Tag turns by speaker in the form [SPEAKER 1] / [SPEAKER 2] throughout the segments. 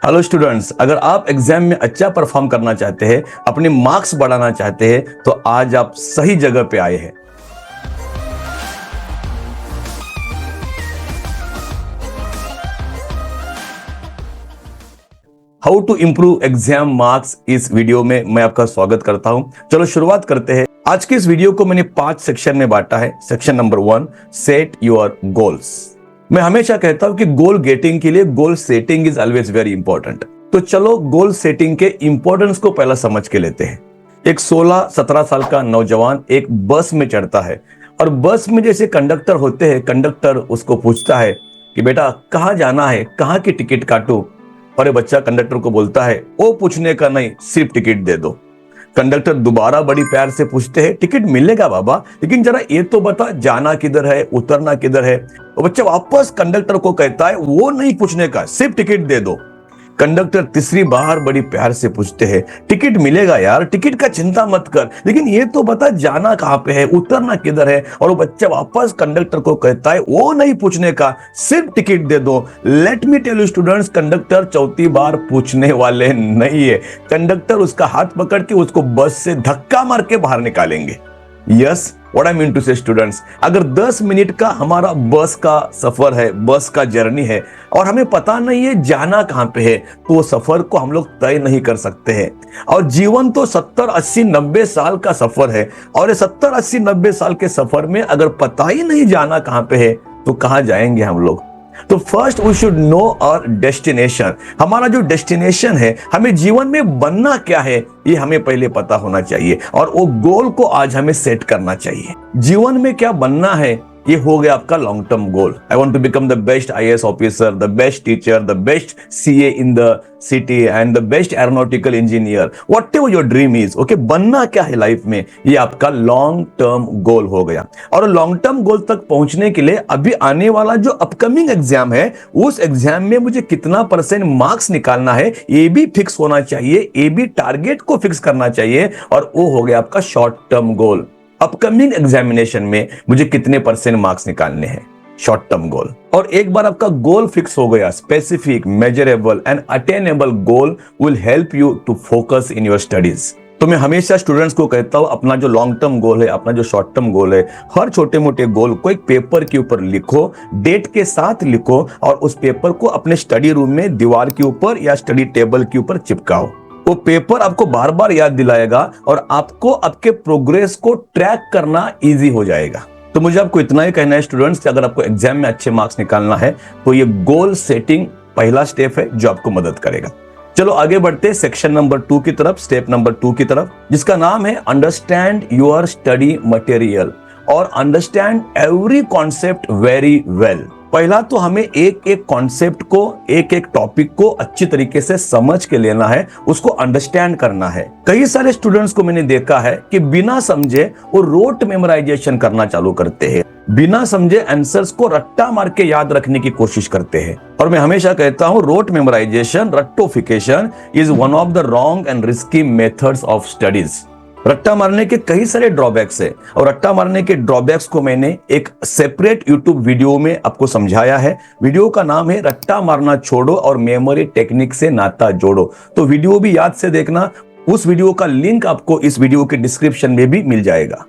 [SPEAKER 1] Hello students, अगर आप exam में अच्छा परफॉर्म करना चाहते हैं, अपने मार्क्स बढ़ाना चाहते हैं, तो आज आप सही जगह पे आए हैं। How to improve exam marks, इस वीडियो में मैं आपका स्वागत करता हूं। चलो शुरुआत करते हैं। आज के इस वीडियो को मैंने 5 सेक्शन में बांटा है। Section number 1, set your goals. मैं हमेशा कहता हूं कि गोल गेटिंग के लिए goal setting is always very important. तो चलो गोल सेटिंग के इंपॉर्टेंस को पहला समझ के लेते हैं। एक 16-17 साल का नौजवान एक बस में चढ़ता है और बस में जैसे कंडक्टर होते हैं, कंडक्टर उसको पूछता है कि बेटा कहाँ जाना है, कहाँ की टिकट काटूं। और ये बच्चा कंडक्टर को बोलता है, वो पूछने का नहीं, सिर्फ टिकट दे दो। कंडक्टर दोबारा बड़ी प्यार से पूछते हैं, टिकट मिलेगा बाबा, लेकिन जरा ये तो बता जाना किधर है, उतरना किधर है। वो बच्चा वापस कंडक्टर को कहता है, वो नहीं पूछने का, सिर्फ टिकट दे दो। कंडक्टर तीसरी बार बड़ी प्यार से पूछते हैं, टिकट मिलेगा यार, टिकट का चिंता मत कर, लेकिन ये तो बता जाना कहाँ पे है, उतरना किधर है। और वो बच्चा वापस कंडक्टर को कहता है, वो नहीं पूछने का, सिर्फ टिकट दे दो। Let me tell you students, conductor चौथी बार पूछने वाले नहीं है। कंडक्टर उसका हाथ पकड़ के उसको बस से धक्का मार के बाहर निकालेंगे। Yes, what I mean to say students, अगर 10 मिनट का हमारा बस का सफर है, बस का जर्नी है, और हमें पता नहीं है जाना कहां पे है, तो वो सफर को हम लोग तय नहीं कर सकते हैं। और जीवन तो 70, 80, 90 साल का सफर है, और ये 70, 80, 90 साल के सफर में अगर पता ही नहीं जाना कहां पे है, तो कहां जाएंगे हम लोग। तो first we should know our destination. हमारा जो डेस्टिनेशन है, हमें जीवन में बनना क्या है, ये हमें पहले पता होना चाहिए, और वो गोल को आज हमें सेट करना चाहिए। जीवन में क्या बनना है, ये हो गया आपका long term goal. I want to become the best IAS officer, the best teacher, the best CA in the city and the best aeronautical engineer, whatever your dream is. Okay, बनना क्या है लाइफ में, ये आपका long term गोल हो गया। और long term गोल तक पहुंचने के लिए अभी आने वाला जो अपकमिंग एग्जाम है, उस एग्जाम में मुझे कितना % मार्क्स निकालना है, ये भी फिक्स होना चाहिए, ये भी टारगेट को फिक्स करना चाहिए, और वो हो गया आपका short term goal. Upcoming examination में मुझे कितने % मार्क्स निकालने हैं, शॉर्ट टर्म गोल। और एक बार आपका गोल फिक्स हो गया, specific, measurable and attainable goal will help you to focus in your studies. तो मैं हमेशा स्टूडेंट्स को कहता हूं, अपना जो लॉन्ग टर्म गोल है, अपना जो शॉर्ट टर्म गोल है, हर छोटे मोटे गोल को एक पेपर के ऊपर लिखो, डेट के साथ लिखो, और उस पेपर को अपने स्टडी रूम में दीवार के ऊपर या स्टडी टेबल के ऊपर चिपकाओ। वो पेपर आपको बार बार याद दिलाएगा और आपको आपके प्रोग्रेस को ट्रैक करना इजी हो जाएगा। तो मुझे आपको इतना ही कहना है स्टूडेंट्स कि अगर आपको एग्जाम में अच्छे मार्क्स निकालना है, तो ये गोल सेटिंग पहला स्टेप है जो आपको मदद करेगा। चलो आगे बढ़ते सेक्शन नंबर 2 की तरफ, स्टेप नंबर 2 की तरफ, जिसका नाम है अंडरस्टैंड योर स्टडी मटेरियल और understand every concept very well. पहला तो हमें एक एक कॉन्सेप्ट को, एक एक टॉपिक को अच्छी तरीके से समझ के लेना है, उसको अंडरस्टैंड करना है। कई सारे स्टूडेंट्स को मैंने देखा है कि बिना समझे वो रोट मेमोराइजेशन करना चालू करते हैं, बिना समझे आंसर्स को रट्टा मार के याद रखने की कोशिश करते हैं। और मैं हमेशा कहता हूं, रोट मेमोराइजेशन, रट्टोफिकेशन is one of the wrong and risky methods of studies. रट्टा मारने के कई सारे ड्रॉबैक्स है, और रट्टा मारने के ड्रॉबैक्स को मैंने एक सेपरेट यूट्यूब वीडियो में आपको समझाया है। वीडियो का नाम है रट्टा मारना छोड़ो और मेमोरी टेक्निक से नाता जोड़ो। तो वीडियो भी याद से देखना, उस वीडियो का लिंक आपको इस वीडियो के डिस्क्रिप्शन में भी मिल जाएगा।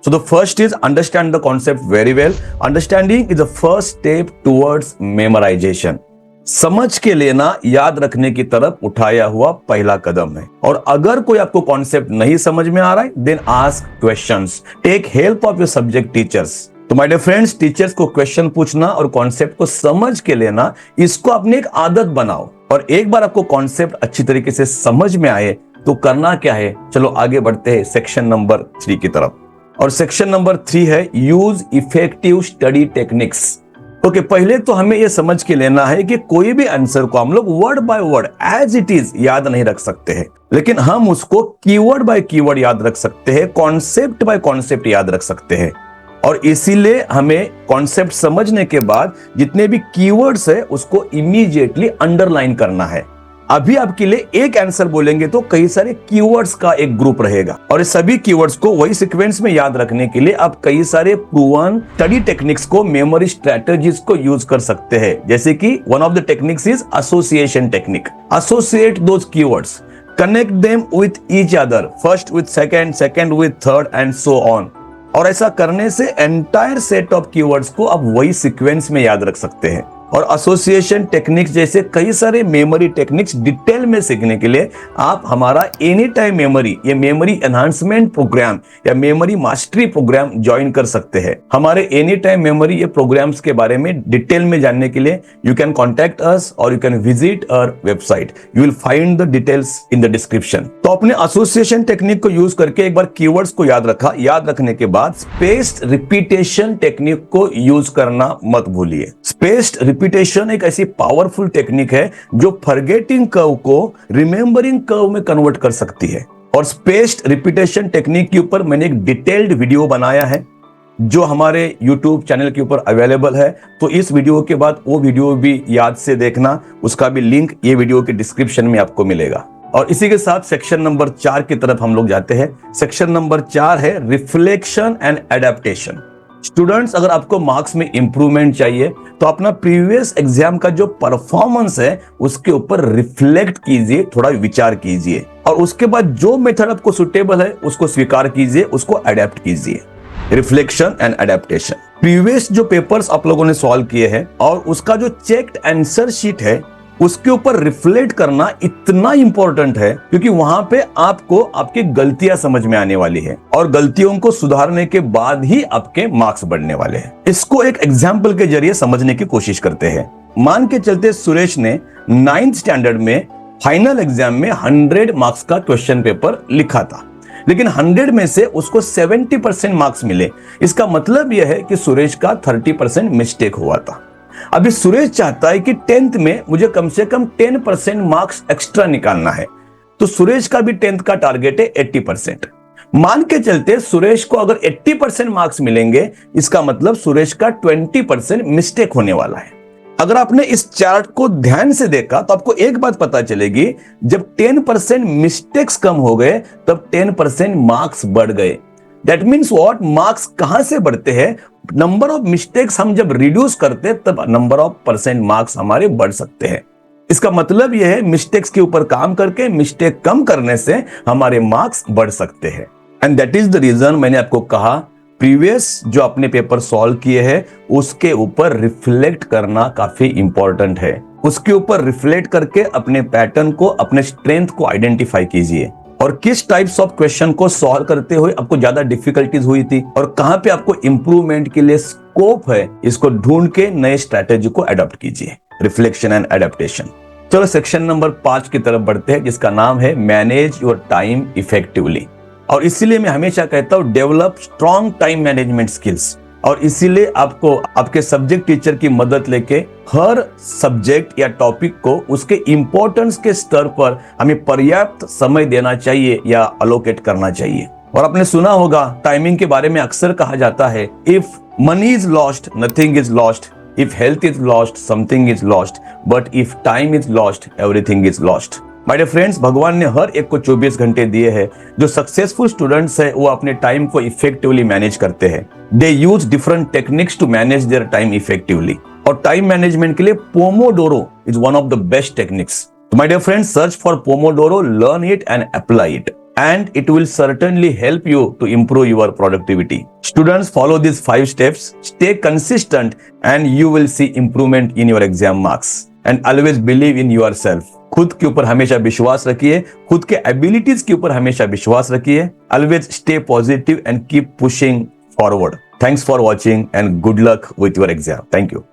[SPEAKER 1] So the first is understand the concept very well. Understanding is the first step towards memorization. समझ के लेना याद रखने की तरफ उठाया हुआ पहला कदम है। और अगर कोई आपको कॉन्सेप्ट नहीं समझ में आ रहा है, then ask questions, take help of your subject teachers. तो माय डियर फ्रेंड्स, टीचर्स को क्वेश्चन पूछना और कॉन्सेप्ट को समझ के लेना, इसको अपनी एक आदत बनाओ। और एक बार आपको कॉन्सेप्ट अच्छी तरीके से समझ में आए तो करना क्या है, चलो आगे बढ़ते हैं सेक्शन नंबर 3 की तरफ। और सेक्शन नंबर 3 है use effective study techniques. Okay, पहले तो हमें यह समझ के लेना है कि कोई भी आंसर को हम लोग word by word as it is याद नहीं रख सकते हैं, लेकिन हम उसको कीवर्ड बाय कीवर्ड याद रख सकते हैं, कॉन्सेप्ट बाय कॉन्सेप्ट याद रख सकते हैं। और इसीलिए हमें कॉन्सेप्ट समझने के बाद जितने भी कीवर्ड्स है उसको इमीडिएटली अंडरलाइन करना है। अभी आपके लिए एक आंसर बोलेंगे तो कई सारे कीवर्ड्स का एक ग्रुप रहेगा और इस सभी कीवर्ड्स को वही सीक्वेंस में याद रखने के लिए आप कई सारे प्रूवन स्टडी टेक्निक्स को, मेमोरी स्ट्रेटजीज को यूज कर सकते हैं। जैसे कि one of the techniques is association technique. Associate those keywords, connect them with each other, first with second, second with third and so on. और ऐसा करने से एंटायर सेट ऑफ कीवर्ड्स को आप वही सीक्वेंस में याद रख सकते हैं। और एसोसिएशन टेक्निक्स जैसे कई सारे मेमोरी टेक्निक्स डिटेल में सीखने के लिए आप हमारा एनी टाइम मेमोरी, ये मेमोरी एनहांसमेंट प्रोग्राम या मेमोरी मास्टरी प्रोग्राम ज्वाइन कर सकते हैं। हमारे एनी टाइम मेमोरी ये प्रोग्राम्स के बारे में डिटेल में जानने के लिए यू कैन कॉन्टैक्ट अस और you can visit our website. You will find the details in the description. तो अपने एसोसिएशन टेक्निक को यूज करके एक बार कीवर्ड्स को याद रखा, याद रखने के बाद स्पेस्ड रिपीटेशन टेक्निक को यूज करना मत भूलिए। स्पेस्ड रिपीटेशन एक ऐसी पावरफुल टेक्निक है जो फॉरगेटिंग कर्व को रिमेंबरिंग कर्व में कन्वर्ट कर सकती है। और स्पेस्ड रिपीटेशन टेक्निक के ऊपर मैंने एक डिटेल्ड वीडियो बनाया है जो हमारे YouTube चैनल के ऊपर अवेलेबल है। तो इस वीडियो के बाद वो वीडियो भी याद से देखना, उसका भी लिंक ये वीडियो के डिस्क्रिप्शन में आपको मिलेगा। और इसी के साथ सेक्शन नंबर 4 की तरफ हम लोग जाते हैं। सेक्शन नंबर 4 है रिफ्लेक्शन एंड एडेप्टेशन। स्टूडेंट्स, अगर आपको मार्क्स में इंप्रूवमेंट चाहिए तो अपना प्रीवियस एग्जाम का जो परफॉर्मेंस है उसके ऊपर रिफ्लेक्ट कीजिए, थोड़ा विचार कीजिए और उसके बाद जो मेथड आपको सुटेबल है उसको स्वीकार कीजिए, उसको अडेप्ट कीजिए। रिफ्लेक्शन एंड एडेप्टेशन, प्रीवियस जो पेपर्स आप लोगों ने सॉल्व किए हैं और उसका जो चेक्ड आंसर शीट है उसके ऊपर रिफ्लेक्ट करना इतना इंपॉर्टेंट है क्योंकि वहां पे आपको आपकी गलतियां समझ में आने वाली है और गलतियों को सुधारने के बाद ही आपके मार्क्स बढ़ने वाले हैं। इसको एक एग्जाम्पल के जरिए समझने की कोशिश करते हैं। मान के चलते सुरेश ने 9th स्टैंडर्ड में फाइनल एग्जाम में 100 मार्क्स का क्वेश्चन पेपर लिखा था, लेकिन 100 में से उसको 70% मार्क्स मिले। इसका मतलब यह है कि सुरेश का 30% मिस्टेक हुआ था। अभी सुरेश चाहता है कि 10th में मुझे कम से कम 10% मार्क्स एक्स्ट्रा निकालना है, तो सुरेश का भी 10th का टारगेट है 80%। मान के चलते सुरेश को अगर 80% मार्क्स मिलेंगे, इसका मतलब सुरेश का 20% मिस्टेक होने वाला है। अगर आपने इस चार्ट को ध्यान से देखा तो आपको एक बात पता चलेगी, जब 10% मिस्टेक्स कम हो गए तब 10% मार्क्स बढ़ गए। दैट मीन्स व्हाट, मार्क्स कहां से बढ़ते हैं? नंबर ऑफ मिस्टेक्स हम जब रिड्यूस करते तब नंबर ऑफ परसेंट मार्क्स हमारे बढ़ सकते हैं। इसका मतलब यह है मिस्टेक्स के ऊपर काम करके मिस्टेक कम करने से हमारे मार्क्स बढ़ सकते हैं। And that is the reason मैंने आपको कहा प्रीवियस जो अपने पेपर सॉल्व किए हैं उसके ऊपर रिफ्लेक्ट करना काफी इंपॉर्टेंट है। उसके ऊपर रिफ्लेक्ट करके अपने पैटर्न को, अपने स्ट्रेंथ को आइडेंटिफाई कीजिए और किस टाइप्स ऑफ क्वेश्चन को सॉल्व करते हुए आपको ज्यादा डिफिकल्टीज हुई थी और कहां पे आपको इंप्रूवमेंट के लिए स्कोप है, इसको ढूंढ के नए स्ट्रैटेजी को अडॉप्ट कीजिए। Reflection and adaptation. चलो सेक्शन नंबर 5 की तरफ बढ़ते हैं जिसका नाम है मैनेज योर टाइम इफेक्टिवली। और इसीलिए मैं हमेशा कहता हूं develop strong time management skills. और इसीलिए आपको आपके सब्जेक्ट टीचर की मदद लेके हर सब्जेक्ट या टॉपिक को उसके इंपॉर्टेंस के स्तर पर हमें पर्याप्त समय देना चाहिए या अलोकेट करना चाहिए। और आपने सुना होगा टाइमिंग के बारे में अक्सर कहा जाता है, if money is lost nothing is lost, if health is lost something is lost, but if time is lost everything is lost. My dear friends, भगवान ने हर एक को 24 घंटे दिए हैं। जो सक्सेसफुल स्टूडेंट्स है वो अपने टाइम को इफेक्टिवली मैनेज करते हैं। They use different techniques to manage their time effectively. और टाइम मैनेजमेंट के लिए Pomodoro is one of the best techniques. My dear friends, search for Pomodoro, learn it and apply it, and it will certainly help you to improve your productivity. Students, follow these 5 steps, stay consistent, and you will see improvement in your exam marks. And always believe in yourself. खुद के ऊपर हमेशा विश्वास रखिए, खुद के abilities के ऊपर हमेशा विश्वास रखिए। Always stay positive and keep pushing forward. Thanks for watching and good luck with your exam. Thank you.